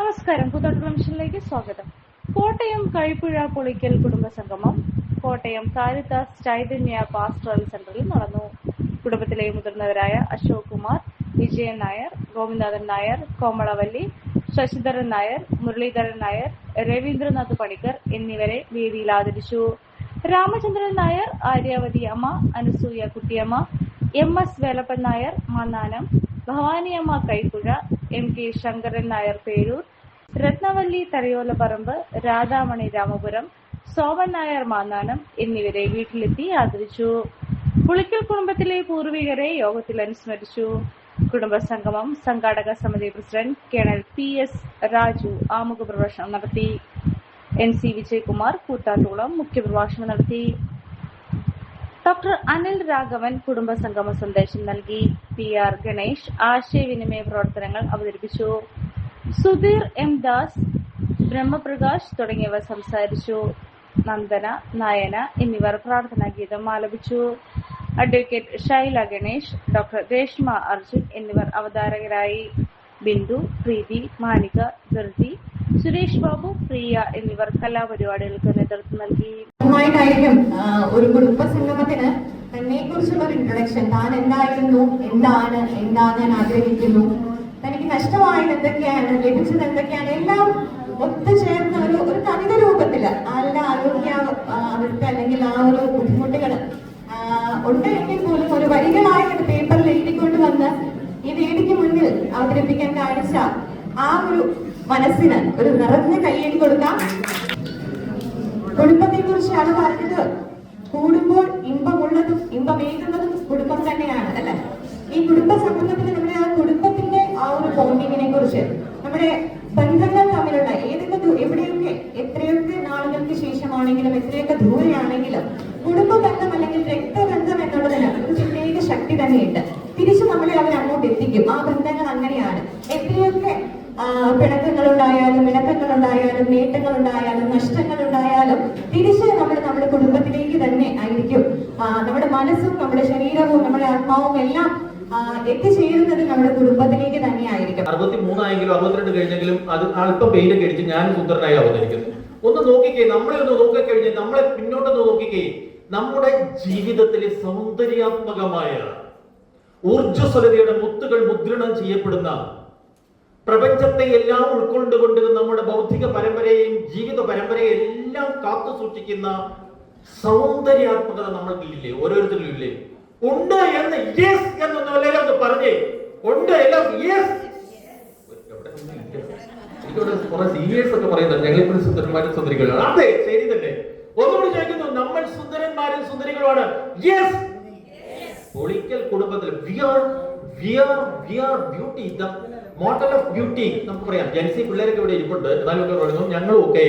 നമസ്കാരം, കൂത്തോട്ട മിഷനിലേക്ക് സ്വാഗതം. Kottayam കഴിപ്പുഴ Pulikkal കുടുംബസംഗമം Kottayam Caritas Chaitanya pastoral സെന്ററിൽ നടന്നു. കുടുംബത്തിലെ മുതിർന്നവരായ അശോക് കുമാർ, വിജയൻ നായർ, ഗോവിന്ദൻ നായർ, കോമളവല്ലി, ശശിധരൻ നായർ, മുരളീധരൻ നായർ, രവീന്ദ്രനാഥ് പണിക്കർ എന്നിവരെ വേദിയിൽ ആദരിച്ചു. രാമചന്ദ്രൻ നായർ, ആര്യാവതി അമ്മ, അനുസൂയ കുട്ടിയമ്മ, MS വേലപ്പൻ നായർ മാന്നാനം, ഭവാനിയമ്മ കൈപ്പുഴ, MK ശങ്കരൻ നായർ പേരൂർ, രത്നവല്ലി തരയോലപ്പറമ്പ്, രാധാമണി രാമപുരം, സോമൻ നായർ മാന്നാനം എന്നിവരെ വീട്ടിലെത്തി ആദരിച്ചു. പുളിക്കൽ കുടുംബത്തിലെ പൂർവികരെ യോഗത്തിൽ അനുസ്മരിച്ചു. കുടുംബസംഗമം സംഘാടക സമിതി പ്രസിഡന്റ് കേണൽ PS രാജു ആമുഖ പ്രഭാഷണം നടത്തി. NC വിജയകുമാർ കൂത്താട്ടുകുളം മുഖ്യപ്രഭാഷണം നടത്തി. ഡോക്ടർ അനിൽ രാഘവൻ കുടുംബസംഗമ സന്ദേശം നൽകി. PR ഗണേഷ് ആശയവിനിമയ പ്രവർത്തനങ്ങൾ അവതരിപ്പിച്ചു. സുധീർ M ദാസ്, ബ്രഹ്മപ്രകാശ് തുടങ്ങിയവർ സംസാരിച്ചു. നന്ദന, നയന എന്നിവർ പ്രാർത്ഥനാ ഗീതം ആലപിച്ചു. അഡ്വക്കേറ്റ് ശൈല ഗണേഷ്, ഡോക്ടർ രേഷ്മ അർജുൻ എന്നിവർ അവതാരകരായി. ബിന്ദു, പ്രീതി, മാനിക, ധൃതി, സുരേഷ് ബാബു, പ്രിയ എന്നിവർ കലാപരിപാടികൾക്ക് നേതൃത്വം നൽകി. ഒരു കുടുംബ സംഗമത്തിന് തന്നെ കുറിച്ചുള്ള ഒരു ഇൻട്രൊഡക്ഷൻ, താൻ എന്തായിരുന്നു, എന്താണ്, ഞാൻ ആഗ്രഹിക്കുന്നു, തനിക്ക് നഷ്ടമായത് എന്തൊക്കെയാണ്, ലഭിച്ചത് എന്തൊക്കെയാണ്, എല്ലാം ഒത്തുചേർന്ന ഒരു കവിത രൂപത്തില് ആളുടെ ആരോഗ്യ അവസ്ഥ അല്ലെങ്കിൽ ആ ഒരു ബുദ്ധിമുട്ടുകൾ ഉണ്ടെങ്കിൽ പോലും ഒരു വരികളായിട്ട് പേപ്പറിൽ എഴുതിക്കൊണ്ട് വന്ന് ഈ വേദിക്ക് മുന്നിൽ അവതരിപ്പിക്കാൻ കാണിച്ച ആ ഒരു മനസ്സിന് ഒരു നിറഞ്ഞ കയ്യടി കൊടുക്കാം. കുടുംബത്തെ കുറിച്ചാണ് പറഞ്ഞത്. കൂടുമ്പോൾ ഇമ്പമുള്ളതും ഇമ്പമേകുന്നതും കുടുംബം തന്നെയാണ്, അല്ലെ? ഈ കുടുംബ സംബന്ധത്തിൽ നമ്മുടെ ആ കുടുംബത്തിന്റെ ആ ഒരു ബോണ്ടിങ്ങിനെ കുറിച്ച്, നമ്മുടെ ബന്ധങ്ങൾ തമ്മിലുള്ള എവിടെയൊക്കെ എത്രയൊക്കെ നാളുകൾക്ക് ശേഷമാണെങ്കിലും എത്രയൊക്കെ ദൂരെയാണെങ്കിലും കുടുംബ ബന്ധം അല്ലെങ്കിൽ രക്തബന്ധം എന്നുള്ളതിന് ഒരു പ്രത്യേക ശക്തി തന്നെയുണ്ട്. തിരിച്ചു നമ്മളെ അവർ അങ്ങോട്ട് എത്തിക്കും. ആ ബന്ധങ്ങൾ അങ്ങനെയാണ്. എത്രയൊക്കെ പിണക്കങ്ങളുണ്ടായാലും ഇണക്കങ്ങളുണ്ടായാലും നേട്ടങ്ങളുണ്ടായാലും നഷ്ടങ്ങളുണ്ടായാലും തിരിച്ച് നമ്മുടെ കുടുംബത്തിലേക്ക് തന്നെ ആയിരിക്കും. നമ്മുടെ മനസ്സും നമ്മുടെ ശരീരവും നമ്മുടെ ആത്മാവും എല്ലാം എത്തിച്ചേരുന്നത് നമ്മുടെ കുടുംബത്തിലേക്ക് തന്നെ ആയിരിക്കും. 63 ആയെങ്കിലും 62 കഴിഞ്ഞെങ്കിലും അത് അല്പം പെയിന്റ് അടിച്ച് ഞാനും സുന്ദരനായി അവതരിക്കുന്നു. ഒന്ന് നോക്കിക്കേ, നമ്മളെ ഒന്ന് നോക്കിക്കഴിഞ്ഞ് നമ്മളെ പിന്നോട്ടൊന്ന് നോക്കിക്കേ. നമ്മുടെ ജീവിതത്തിലെ സൗന്ദര്യാത്മകമായ ഊർജ്ജസ്വലതയുടെ മുത്തുകൾ മുദ്രണം ചെയ്യപ്പെടുന്ന, പ്രപഞ്ചത്തെ എല്ലാം ഉൾക്കൊണ്ടുകൊണ്ട് നമ്മുടെ ബൗദ്ധിക പരമ്പരയെയും ജീവിത പരമ്പരയെയും എല്ലാം കാത്തു സൂക്ഷിക്കുന്ന സൗന്ദര്യാത്മകത നമ്മൾക്കില്ലേ? ഓരോരുത്തരിലും ഇല്ലേ? ഉണ്ട് എന്ന് യെസ് എന്നൊന്നും എല്ലാവരും ഒന്ന് പറഞ്ഞേ. ഉണ്ട് എല്ലാം യെസ്. എനിക്കിവിടെ കുറെ സീരിയസ് ഒക്കെ പറയുന്നത് ഞങ്ങളിപ്പോഴും സുന്ദരന്മാരും സുന്ദരികളാണ്. അതെ, ശരി തന്നെ. ഒന്നുകൂടി ചോദിക്കുന്നു, നമ്മൾ സുന്ദരന്മാരും സുന്ദരികളുമാണ്. യെസ്. പൊളിക്കൽ കുടുംബത്തിൽ we are beauty, the model of beauty. നമുക്ക് പറയാം, ജൻസി പിള്ളേരൊക്കെ ഇവിടെ ഇരിപ്പുണ്ട്. എന്നാലും ഒക്കെ പറയുന്നു ഞങ്ങളും ഒക്കെ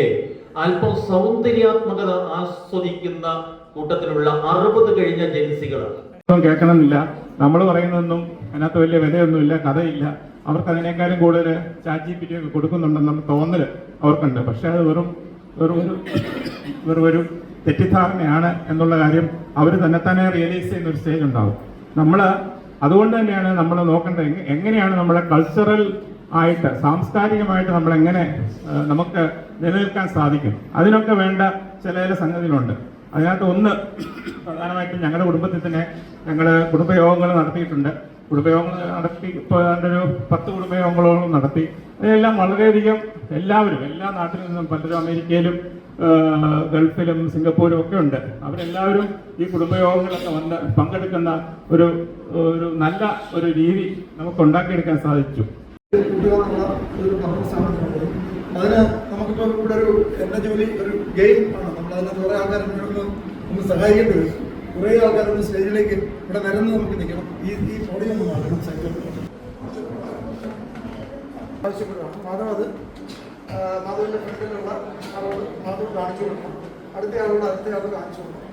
അല്പം സൗന്ദര്യാത്മകത ആസ്വദിക്കുന്ന കൂട്ടത്തിലുള്ള 60 കഴിഞ്ഞ ജൻസികളാണ്. കേൾക്കണമെന്നില്ല, നമ്മൾ പറയുന്നൊന്നും അതിനകത്ത് വലിയ വിലയൊന്നുമില്ല, കഥയില്ല. അവർക്ക് അതിനേക്കാളും കൂടുതൽ ChatGPT ഒക്കെ കൊടുക്കുന്നുണ്ടെന്നുള്ള തോന്നൽ അവർക്കുണ്ട്. പക്ഷെ അത് വെറും ഒരു തെറ്റിദ്ധാരണയാണ് എന്നുള്ള കാര്യം അവർ തന്നെ റിയലൈസ് ചെയ്യുന്ന ഒരു സ്റ്റേജ് ഉണ്ടാവും. അതുകൊണ്ട് തന്നെയാണ് നമ്മൾ നോക്കേണ്ടത് എങ്ങനെയാണ് നമ്മളെ കൾച്ചറൽ ആയിട്ട് സാംസ്കാരികമായിട്ട് നമ്മളെങ്ങനെ നമുക്ക് നിലനിൽക്കാൻ സാധിക്കും. അതിനൊക്കെ വേണ്ട ചില സംഗതികളുണ്ട്. അതിനകത്ത് ഒന്ന് പ്രധാനമായിട്ടും ഞങ്ങളുടെ കുടുംബത്തിൽ തന്നെ ഞങ്ങൾ കുടുംബയോഗങ്ങൾ നടത്തിയിട്ടുണ്ട്. കുടുംബയോഗങ്ങൾ നടത്തി ഇപ്പോൾ ഒരു 10 കുടുംബയോഗങ്ങളോളം നടത്തി. അതിലെല്ലാം വളരെയധികം എല്ലാവരും എല്ലാ നാട്ടിൽ നിന്നും പലരും അമേരിക്കയിലും ഗൾഫിലും സിംഗപ്പൂരും ഒക്കെ ഉണ്ട്. അവരെല്ലാവരും ഈ കുടുംബയോഗങ്ങളൊക്കെ വന്ന് പങ്കെടുക്കുന്ന ഒരു നല്ല ഒരു രീതി നമുക്ക് ഉണ്ടാക്കിയെടുക്കാൻ സാധിച്ചു. അതിന് നമുക്കിപ്പോൾ ഇവിടെ എന്റെ ജോലി ഒരു ഗെയിം ആണ്. നമ്മളതിന് കുറേ ആൾക്കാർ ഒന്ന് സഹായിക്കേണ്ടി വരും. കുറേ ആൾക്കാരൊന്ന് സ്റ്റേജിലേക്ക് ഇവിടെ നിരന്ന് നമുക്ക് നിൽക്കണം. ഈ പോഡിയം ഒന്ന് മാറ്റണം. സൈക്കിൾ ആവശ്യപ്പെടുകയാണ്. മാധവ് മാധവിന്റെ ഫ്രണ്ടിലുള്ള ആളോട് മാധവ് കാണിച്ചു കൊടുക്കണം. അടുത്ത ആളോട് കാണിച്ചു കൊടുക്കണം.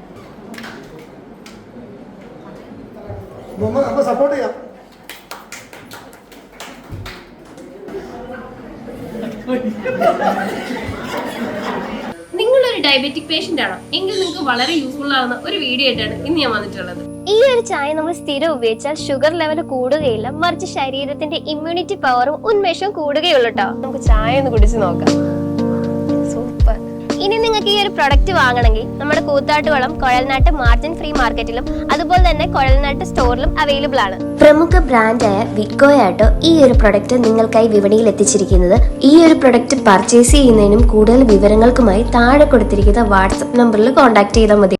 അപ്പൊ സപ്പോർട്ട് ചെയ്യാം. നിങ്ങളൊരു ഡയബറ്റിക് പേഷ്യന്റ് ആണോ എങ്കിൽ നിങ്ങൾക്ക് വളരെ യൂസ്ഫുൾ ആവുന്ന ഒരു വീഡിയോ ആയിട്ടാണ് ഇന്ന് ഞാൻ വന്നിട്ടുള്ളത്. ഈ ഒരു ചായ നമ്മൾ സ്ഥിരം ഉപയോഗിച്ചാൽ ഷുഗർ ലെവൽ കൂടുകയില്ല, മറിച്ച് ശരീരത്തിന്റെ ഇമ്മ്യൂണിറ്റി പവറും ഉന്മേഷവും കൂടുകയുള്ളൂ കേട്ടോ. നമുക്ക് ചായ ഒന്ന് കുടിച്ച് നോക്കാം. സൂപ്പർ. ഇനി നിങ്ങൾക്ക് ഈ ഒരു പ്രൊഡക്റ്റ് വാങ്ങണമെങ്കിൽ നമ്മുടെ കൂത്താട്ടുകുളം കുഴൽനാട്ട് മാർജിൻ ഫ്രീ മാർക്കറ്റിലും അതുപോലെ തന്നെ കുഴൽനാട്ട് സ്റ്റോറിലും അവൈലബിൾ ആണ്. പ്രമുഖ ബ്രാൻഡായ വിക്കോയാട്ടോ ഈ ഒരു പ്രൊഡക്റ്റ് നിങ്ങൾക്കായി വിപണിയിൽ എത്തിച്ചിരിക്കുന്നത്. ഈ ഒരു പ്രൊഡക്റ്റ് പർച്ചേസ് ചെയ്യുന്നതിനും കൂടുതൽ വിവരങ്ങൾക്കുമായി താഴെ കൊടുത്തിരിക്കുന്ന വാട്സ്ആപ്പ് നമ്പറിൽ കോൺടാക്ട് ചെയ്താൽ മതി.